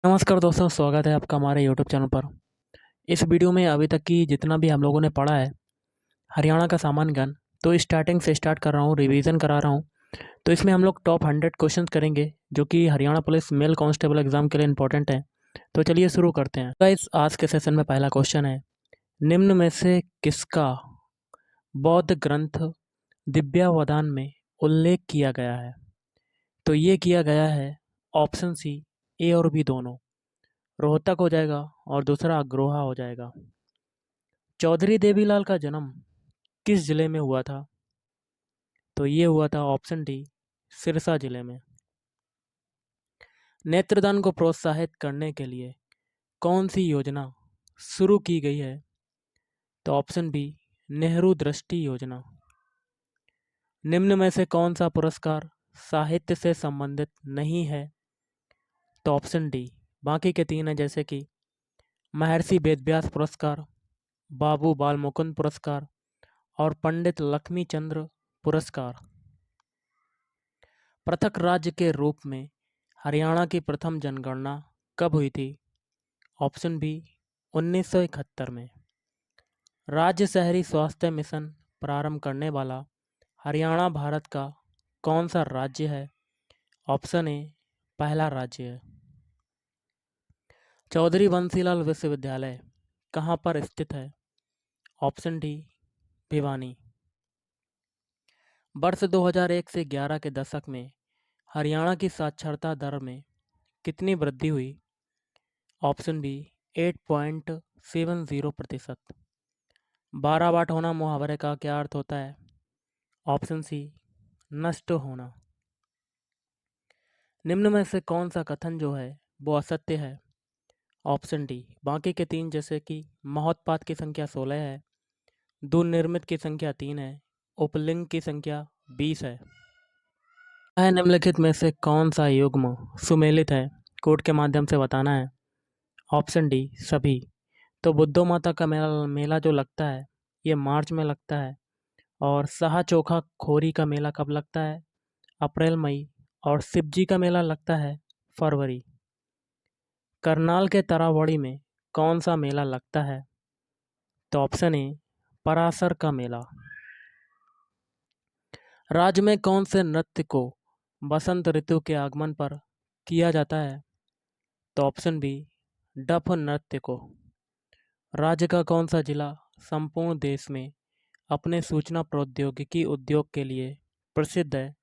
नमस्कार दोस्तों, स्वागत है आपका हमारे यूट्यूब चैनल पर। इस वीडियो में अभी तक की जितना भी हम लोगों ने पढ़ा है हरियाणा का सामान्य ज्ञान, तो स्टार्टिंग से स्टार्ट कर रहा हूँ, रिवीजन करा रहा हूँ। तो इसमें हम लोग टॉप 100 क्वेश्चंस करेंगे जो कि Haryana police mail constable exam के लिए इंपॉर्टेंट है। तो चलिए शुरू करते हैं गाइस। आज के सेशन में पहला क्वेश्चन है, निम्न में से किसका बौद्ध ग्रंथ दिव्यावदान में उल्लेख किया गया है? तो ये किया गया है ऑप्शन सी, ए और बी दोनों। रोहतक हो जाएगा और दूसरा अग्रोहा हो जाएगा। चौधरी देवीलाल का जन्म किस जिले में हुआ था? तो ये हुआ था ऑप्शन डी, सिरसा जिले में। नेत्रदान को प्रोत्साहित करने के लिए कौन सी योजना शुरू की गई है? तो ऑप्शन बी, नेहरू दृष्टि योजना। निम्न में से कौन सा पुरस्कार साहित्य से संबंधित नहीं है? तो ऑप्शन डी, बाकी के तीन हैं, जैसे कि महर्षि वेदव्यास पुरस्कार, बाबू बाल मुकुंद पुरस्कार और पंडित लक्ष्मी चंद्र पुरस्कार। पृथक राज्य के रूप में हरियाणा की प्रथम जनगणना कब हुई थी? ऑप्शन बी, 1971 में। राज्य शहरी स्वास्थ्य मिशन प्रारंभ करने वाला हरियाणा भारत का कौन सा राज्य है? ऑप्शन ए, पहला राज्य है। चौधरी बंसीलाल विश्वविद्यालय कहाँ पर स्थित है? Option D, Bhiwani. वर्ष 2001 से 11 के दशक में हरियाणा की साक्षरता दर में कितनी वृद्धि हुई? Option B, 8.70%। 12 वाट होना मुहावरे का क्या अर्थ होता है? ऑप्शन सी, नष्ट होना। निम्न में से कौन सा कथन जो है वो असत्य है? ऑप्शन डी, बाकी के तीन, जैसे कि महोत्पात की संख्या 16 है, दुर्निर्मित की संख्या 3 है, उपलिंग की संख्या 20 है। निम्नलिखित में से कौन सा युग्म सुमेलित है? कोड के माध्यम से बताना है। ऑप्शन डी, सभी। तो बुद्धो माता का मेला मेला जो लगता है ये मार्च में लगता है, और साहा चोखा खोरी का मेला कब लगता है? अप्रैल मई। और शिवजी का मेला लगता है फरवरी। करनाल के तरावड़ी में कौन सा मेला लगता है? तो ऑप्शन ए, परासर का मेला। राज्य में कौन से नृत्य को बसंत ऋतु के आगमन पर किया जाता है? तो ऑप्शन बी, डफ नृत्य को। राज्य का कौन सा जिला संपूर्ण देश में अपने सूचना प्रौद्योगिकी उद्योग के लिए प्रसिद्ध है?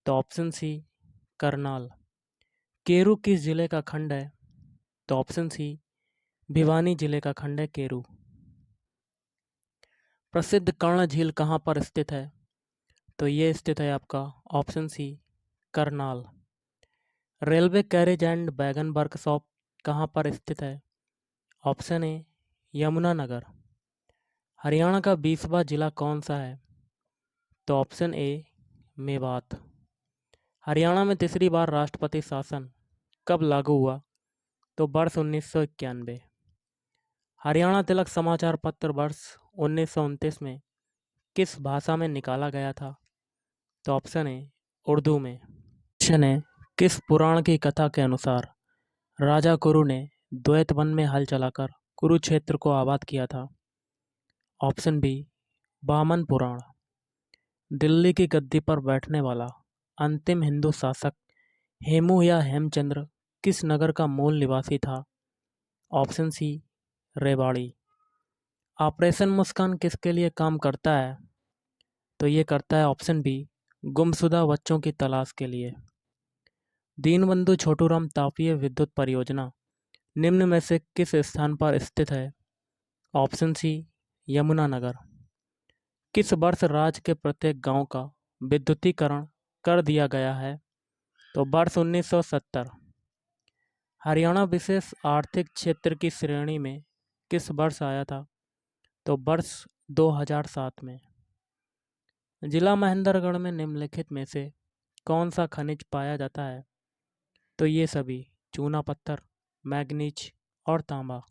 तो ऑप्शन सी, करनाल। केरू किस जिले का खंड है? तो ऑप्शन सी, भिवानी जिले का खंड है केरू। प्रसिद्ध कर्ण झील कहाँ पर स्थित है? तो ये स्थित है आपका option C, Karnal. Railway carriage and wagon workshop कहाँ पर स्थित है? Option A, Yamunanagar. हरियाणा का 20वां जिला कौन सा है? तो ऑप्शन ए, मेवात। हरियाणा में तीसरी बार राष्ट्रपति शासन कब लागू हुआ? तो वर्ष 1991। हरियाणा तिलक समाचार पत्र वर्ष 1929 में किस भाषा में निकाला गया था? तो ऑप्शन ए, उर्दू में। क्वेश्चन है, किस पुराण की कथा के अनुसार राजा कुरु ने द्वैत वन में हल चलाकर कुरुक्षेत्र को आबाद किया था? ऑप्शन बी, वामन पुराण। दिल्ली की गद्दी पर बैठने वाला अंतिम हिंदू शासक हेमू या हेमचंद्र किस नगर का मूल निवासी था? Option C, Rewari. Operation Muskan किसके लिए काम करता है? तो ये करता है ऑप्शन बी, गुमशुदा बच्चों की तलाश के लिए। दीनबंधु छोटूराम तापीय विद्युत परियोजना निम्न में से किस स्थान पर स्थित है? Option C, Yamunanagar. किस वर्ष राज्य के प्रत्येक गांव का विद्युतीकरण कर दिया गया है? तो वर्ष 1970। हरियाणा विशेष आर्थिक क्षेत्र की श्रेणी में किस वर्ष आया था? तो वर्ष 2007 में। जिला महेंद्रगढ़ में निम्नलिखित में से कौन सा खनिज पाया जाता है? तो ये सभी, चूना पत्थर, मैग्नीज और तांबा।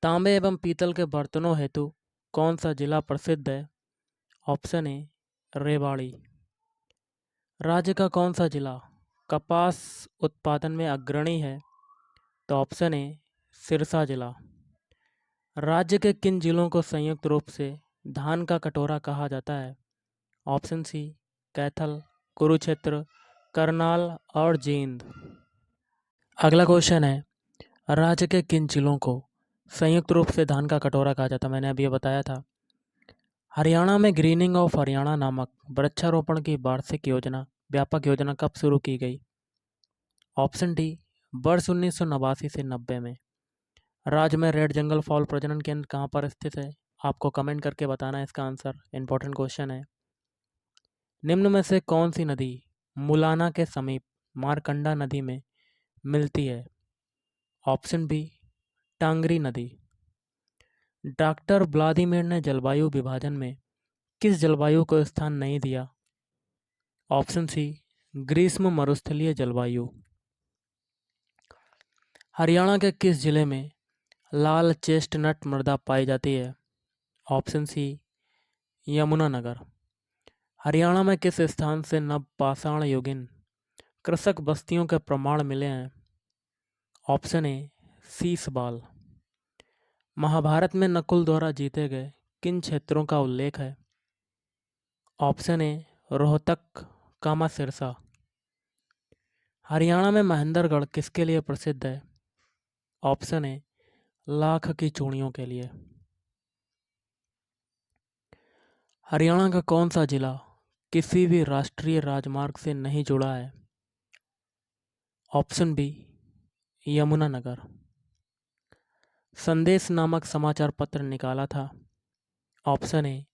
तांबे एवं पीतल के बर्तनों हेतु कौन सा जिला प्रसिद्ध है? Option A, Rewari. राज्य का कौन सा जिला कपास उत्पादन में अग्रणी है? तो ऑप्शन ए सिरसा जिला। राज्य के किन जिलों को संयुक्त रूप से धान का कटोरा कहा जाता है? ऑप्शन सी कैथल, कुरुक्षेत्र, करनाल और जींद। अगला क्वेश्चन है, राज्य के किन जिलों को संयुक्त रूप से धान का कटोरा कहा जाता है? मैंने अभी ये बताया था। हरियाणा में ग्रीनिंग ऑफ हरियाणा नामक वृक्षारोपण की वार्षिक योजना, व्यापक योजना कब शुरू की गई? ऑप्शन डी वर्ष 1989 से 90 में। राज्य में रेड जंगल फॉल प्रजनन केंद्र कहाँ पर स्थित है? आपको कमेंट करके बताना है इसका आंसर। इंपॉर्टेंट क्वेश्चन है। निम्न में से कौन सी नदी मुलाना के समीप मारकंडा नदी में मिलती है? ऑप्शन बी टांगरी नदी। डॉक्टर व्लादिमीर ने जलवायु विभाजन में किस जलवायु को स्थान नहीं दिया? ऑप्शन सी ग्रीष्म मरुस्थलीय जलवायु। हरियाणा के किस जिले में लाल चेस्टनट मृदा पाई जाती है? Option C Yamunanagar. हरियाणा में किस स्थान से नवपाषाण युगीन कृषक बस्तियों के प्रमाण मिले हैं? Option A सीसबाल। महाभारत में नकुल द्वारा जीते गए किन क्षेत्रों का उल्लेख है? ऑप्शन ए रोहतक, कामा सिरसा। हरियाणा में महेंद्रगढ़ किसके लिए प्रसिद्ध है? ऑप्शन ए लाख की चूड़ियों के लिए। हरियाणा का कौन सा जिला किसी भी राष्ट्रीय राजमार्ग से नहीं जुड़ा है? Option B Yamunanagar. संदेश नामक समाचार पत्र निकाला था? ऑप्शन ए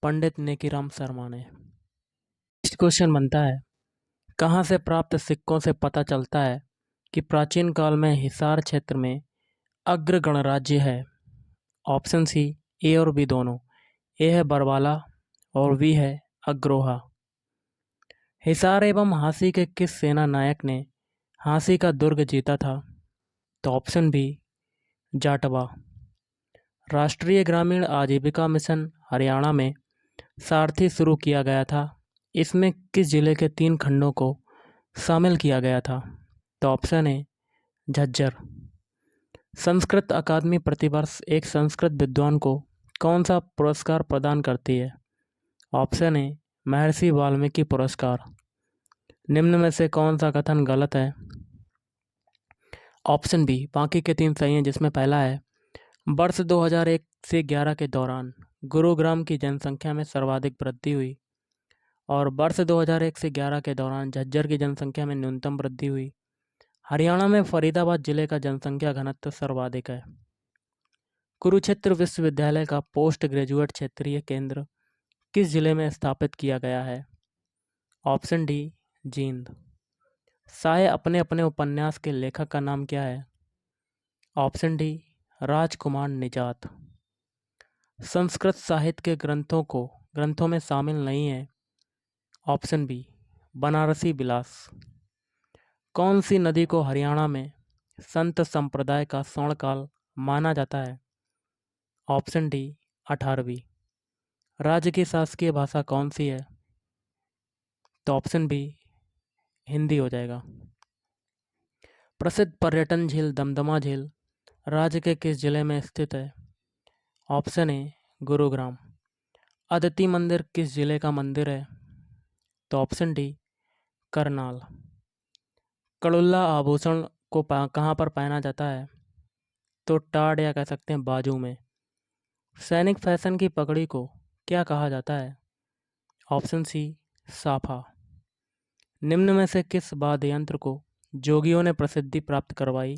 पंडित नेकीराम शर्मा ने। नेक्स्ट क्वेश्चन बनता है, कहाँ से प्राप्त सिक्कों से पता चलता है कि प्राचीन काल में हिसार क्षेत्र में अग्र गणराज्य है? ऑप्शन सी ए और बी दोनों। ए है बरवाला और बी है अग्रोहा। हिसार एवं हांसी के किस सेना नायक ने हांसी का दुर्ग जीता था? तो ऑप्शन बी जाटवा। राष्ट्रीय ग्रामीण आजीविका मिशन हरियाणा में सारथी शुरू किया गया था। इसमें किस जिले के 3 खंडों को शामिल किया गया था? तो ऑप्शन ए झज्जर। संस्कृत अकादमी प्रतिवर्ष एक संस्कृत विद्वान को कौन सा पुरस्कार प्रदान करती है? ऑप्शन ए महर्षि वाल्मीकि पुरस्कार। निम्न में से कौन सा कथन गलत है? ऑप्शन बी बाकी के 3 सही हैं, जिसमें पहला है वर्ष 2001 से 11 के दौरान गुरुग्राम की जनसंख्या में सर्वाधिक वृद्धि हुई और वर्ष 2001 से 11 के दौरान झज्जर की जनसंख्या में न्यूनतम वृद्धि हुई। हरियाणा में फरीदाबाद जिले का जनसंख्या घनत्व सर्वाधिक है। कुरुक्षेत्र विश्वविद्यालय का पोस्ट ग्रेजुएट क्षेत्रीय केंद्र किस जिले में स्थापित किया गया है? Option D Jind. साय अपने अपने उपन्यास के लेखक का नाम क्या है? ऑप्शन डी राजकुमार निजात। संस्कृत साहित्य के ग्रंथों में शामिल नहीं है? ऑप्शन बी बनारसी विलास। कौन सी नदी को हरियाणा में संत संप्रदाय का स्वर्णकाल माना जाता है? ऑप्शन डी 18वीं। राज्य की शासकीय भाषा कौन सी है? तो ऑप्शन बी हिंदी हो जाएगा। प्रसिद्ध पर्यटन झील दमदमा झील राज्य के किस जिले में स्थित है? Option A Gurugram. अदिति मंदिर किस जिले का मंदिर है? तो ऑप्शन डी करनाल। कड़ुल्ला आभूषण को कहाँ पर पहना जाता है? तो टाड़ या कह सकते हैं बाजू में। सैनिक फैशन की पगड़ी को क्या कहा जाता है? ऑप्शन सी साफा। निम्न में से किस वाद्य यंत्र को जोगियों ने प्रसिद्धि प्राप्त करवाई?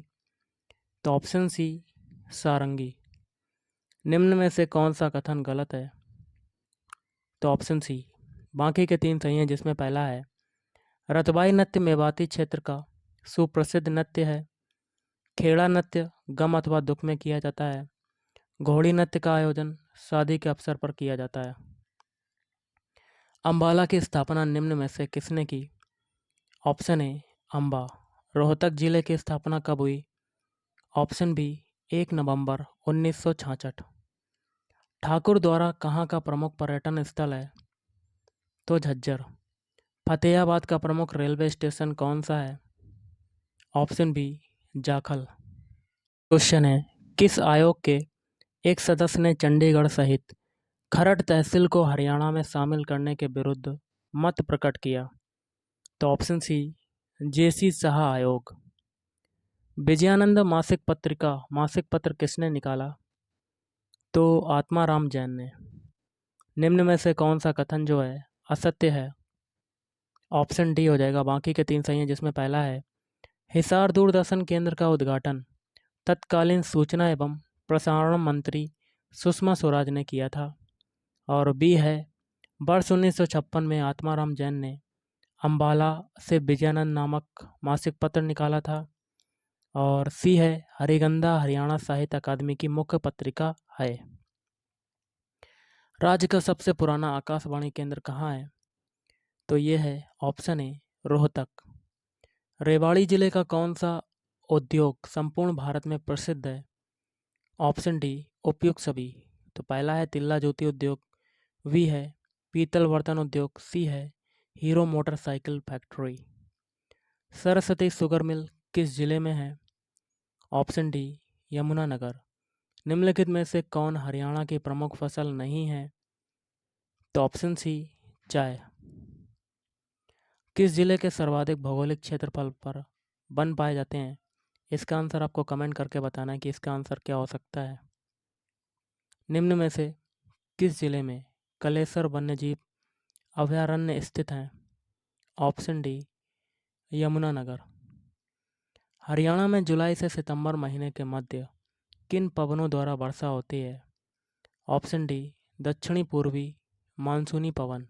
तो ऑप्शन सी सारंगी। निम्न में से कौन सा कथन गलत है? तो ऑप्शन सी बाकी के 3 सही हैं, जिसमें पहला है रतबाई नृत्य मेवाती क्षेत्र का सुप्रसिद्ध नृत्य है। खेड़ा नृत्य गम अथवा दुख में किया जाता है। घोड़ी नृत्य का आयोजन शादी के अवसर पर किया जाता है। अम्बाला की स्थापना निम्न में से किसने की? Option A Amba. रोहतक जिले की स्थापना कब हुई? ऑप्शन बी 1 नवंबर 1966। ठाकुर द्वारा कहाँ का प्रमुख पर्यटन स्थल है? तो झज्जर। फतेहाबाद का प्रमुख रेलवे स्टेशन कौन सा है? Option B Jakhal. क्वेश्चन है, किस आयोग के एक सदस्य ने चंडीगढ़ सहित खरड़ तहसील को हरियाणा में शामिल करने के विरुद्ध मत प्रकट किया? तो ऑप्शन सी जेसी शाह आयोग। विजयानंद मासिक पत्र किसने निकाला? तो आत्माराम जैन ने। निम्न में से कौन सा कथन जो है असत्य है? ऑप्शन डी हो जाएगा, बाकी के 3 सही हैं, जिसमें पहला है हिसार दूरदर्शन केंद्र का उद्घाटन तत्कालीन सूचना एवं प्रसारण मंत्री सुषमा स्वराज ने किया था। और बी है वर्ष 1956 में आत्माराम जैन ने अम्बाला से विजयानंद नामक मासिक पत्र निकाला था। और सी है हरिगंधा हरियाणा साहित्य अकादमी की मुख्य पत्रिका है। राज्य का सबसे पुराना आकाशवाणी केंद्र कहाँ है? तो ये है ऑप्शन ए रोहतक। रेवाड़ी जिले का कौन सा उद्योग संपूर्ण भारत में प्रसिद्ध है? ऑप्शन डी उपयुक्त सभी। तो पहला है तिल्ला ज्योति उद्योग, बी है पीतल बर्तन उद्योग, सी है hero motorcycle factory. Saraswati sugar mill किस जिले में है? Option D Yamunanagar. निम्नलिखित में से कौन हरियाणा की प्रमुख फसल नहीं है? तो ऑप्शन सी चाय। किस जिले के सर्वाधिक भौगोलिक क्षेत्रफल पर वन पाए जाते हैं? इसका आंसर आपको कमेंट करके बताना है कि इसका आंसर क्या हो सकता है। निम्न में से किस जिले में कलेसर वन्यजीव अभयारण्य स्थित है? Option D Yamunanagar. हरियाणा में जुलाई से सितंबर महीने के मध्य किन पवनों द्वारा वर्षा होती है? ऑप्शन डी दक्षिणी पूर्वी मानसूनी पवन।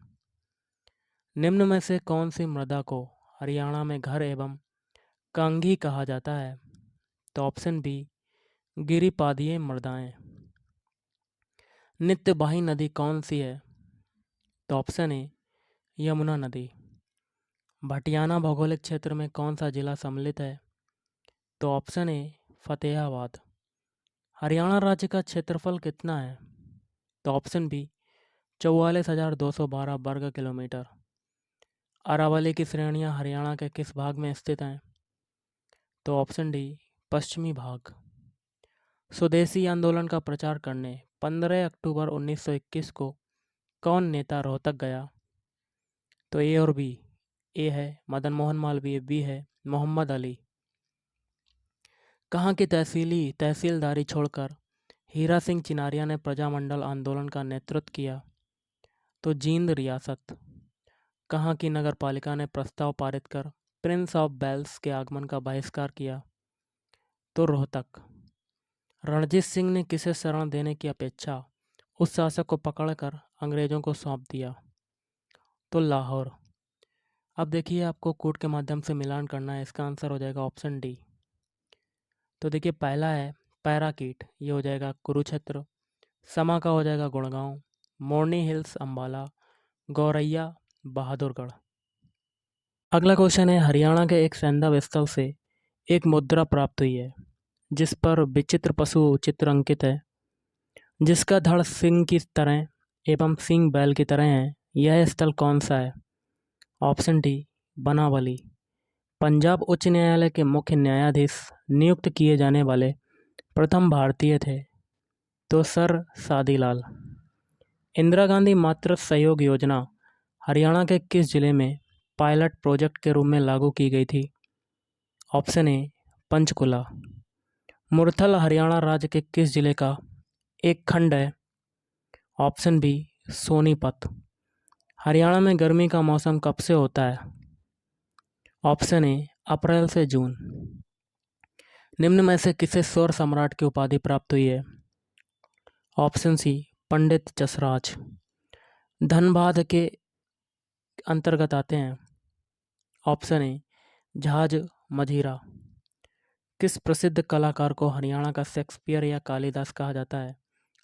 निम्न में से कौन सी मृदा को हरियाणा में घर एवं कांगी कहा जाता है? तो ऑप्शन बी गिरिपादीय मृदाएं। नित्यवाही नदी कौन सी है? तो ऑप्शन ए यमुना नदी। भटियाना भौगोलिक क्षेत्र में कौन सा जिला सम्मिलित है? तो ऑप्शन ए फतेहाबाद। हरियाणा राज्य का क्षेत्रफल कितना है? तो ऑप्शन बी 44,212 वर्ग किलोमीटर। अरावली की श्रेणियां हरियाणा के किस भाग में स्थित हैं? तो ऑप्शन डी पश्चिमी भाग। स्वदेशी आंदोलन का प्रचार करने 15 अक्टूबर 1921 को कौन नेता रोहतक गया? तो ए और बी। ए है मदन मोहन मालवीय, बी है मोहम्मद अली। कहाँ की तहसीलदारी छोड़कर हीरा सिंह चिनारिया ने प्रजामंडल आंदोलन का नेतृत्व किया? तो जींद रियासत। कहाँ की नगर पालिका ने प्रस्ताव पारित कर प्रिंस ऑफ वेल्स के आगमन का बहिष्कार किया? तो रोहतक। रणजीत सिंह ने किसे शरण देने की अपेक्षा उस शासक को पकड़कर अंग्रेजों को सौंप दिया? तो लाहौर। अब देखिए, आपको कोड के माध्यम से मिलान करना है। इसका आंसर हो जाएगा ऑप्शन डी। तो देखिए, पहला है पैराकीट, ये हो जाएगा कुरुक्षेत्र। समा का हो जाएगा गुड़गांव। मोरनी हिल्स अम्बाला। गौरैया बहादुरगढ़। अगला क्वेश्चन है, हरियाणा के एक सैंधव स्थल से एक मुद्रा प्राप्त हुई है जिस पर विचित्र पशु चित्र अंकित है, जिसका धड़ सिंह की तरह एवं सींग बैल की तरह है। यह स्थल कौन सा है? ऑप्शन डी बनावली। पंजाब उच्च न्यायालय के मुख्य न्यायाधीश नियुक्त किए जाने वाले प्रथम भारतीय थे? तो सर सादीलाल। इंदिरा गांधी मातृ सहयोग योजना हरियाणा के किस जिले में पायलट प्रोजेक्ट के रूप में लागू की गई थी? Option A Panchkula. मुरथल हरियाणा राज्य के किस जिले का एक खंड है? Option B Sonipat. हरियाणा में गर्मी का मौसम कब से होता है? ऑप्शन ए अप्रैल से जून। निम्न में से किसे स्वर सम्राट की उपाधि प्राप्त हुई है? ऑप्शन सी पंडित जसराज। धनबाद के अंतर्गत आते हैं? ऑप्शन ए जहाज मझीरा। किस प्रसिद्ध कलाकार को हरियाणा का शेक्सपियर या कालिदास कहा जाता है?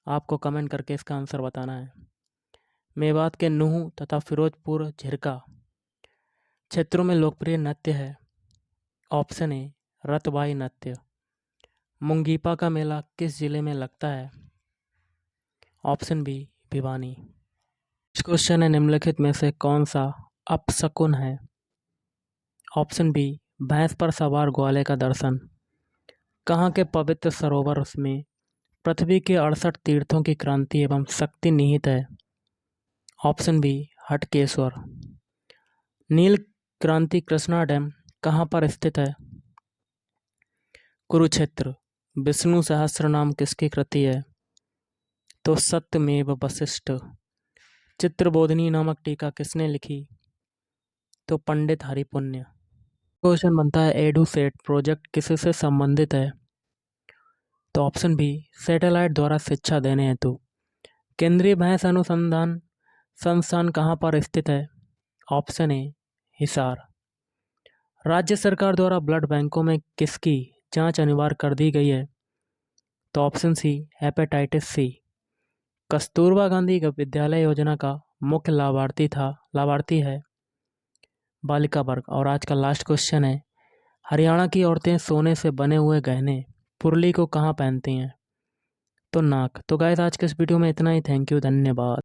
आपको कमेंट करके इसका आंसर बताना है। मेवात के नूह तथा फिरोजपुर झिरका क्षेत्रों में लोकप्रिय नृत्य है? ऑप्शन ए रतबाई नृत्य। मुंगीपा का मेला किस जिले में लगता है? Option B Bhiwani. क्वेश्चन है, निम्नलिखित में से कौन सा अपशकुन है? ऑप्शन बी, भैंस पर सवार ग्वाले का दर्शन। कहाँ के पवित्र सरोवर में पृथ्वी के 68 तीर्थों की क्रांति एवं शक्ति निहित है? Option B, Hatkeshwar. नील क्रांति कृष्णा डैम कहाँ पर स्थित है? कुरुक्षेत्र। विष्णु सहस्त्र नाम किसकी कृति है? तो सत्यमेव वशिष्ठ। चित्रबोधिनी नामक टीका किसने लिखी? तो पंडित हरिपुण्य। क्वेश्चन बनता है एडुसेट प्रोजेक्ट किससे संबंधित है? तो ऑप्शन बी, सैटेलाइट द्वारा शिक्षा देने हेतु। केंद्रीय भैंस अनुसंधान संस्थान कहाँ पर स्थित है? Option A, Hisar. राज्य सरकार द्वारा ब्लड बैंकों में किसकी जांच अनिवार्य कर दी गई है? तो option C, hepatitis C. Kasturba Gandhi विद्यालय योजना का मुख्य लाभार्थी है बालिका वर्ग। और आज का लास्ट क्वेश्चन है, हरियाणा की औरतें सोने से बने हुए गहने पुरली को कहाँ पहनती हैं? तो नाक। तो गाइस आज के इस वीडियो में इतना ही। थैंक यू, धन्यवाद।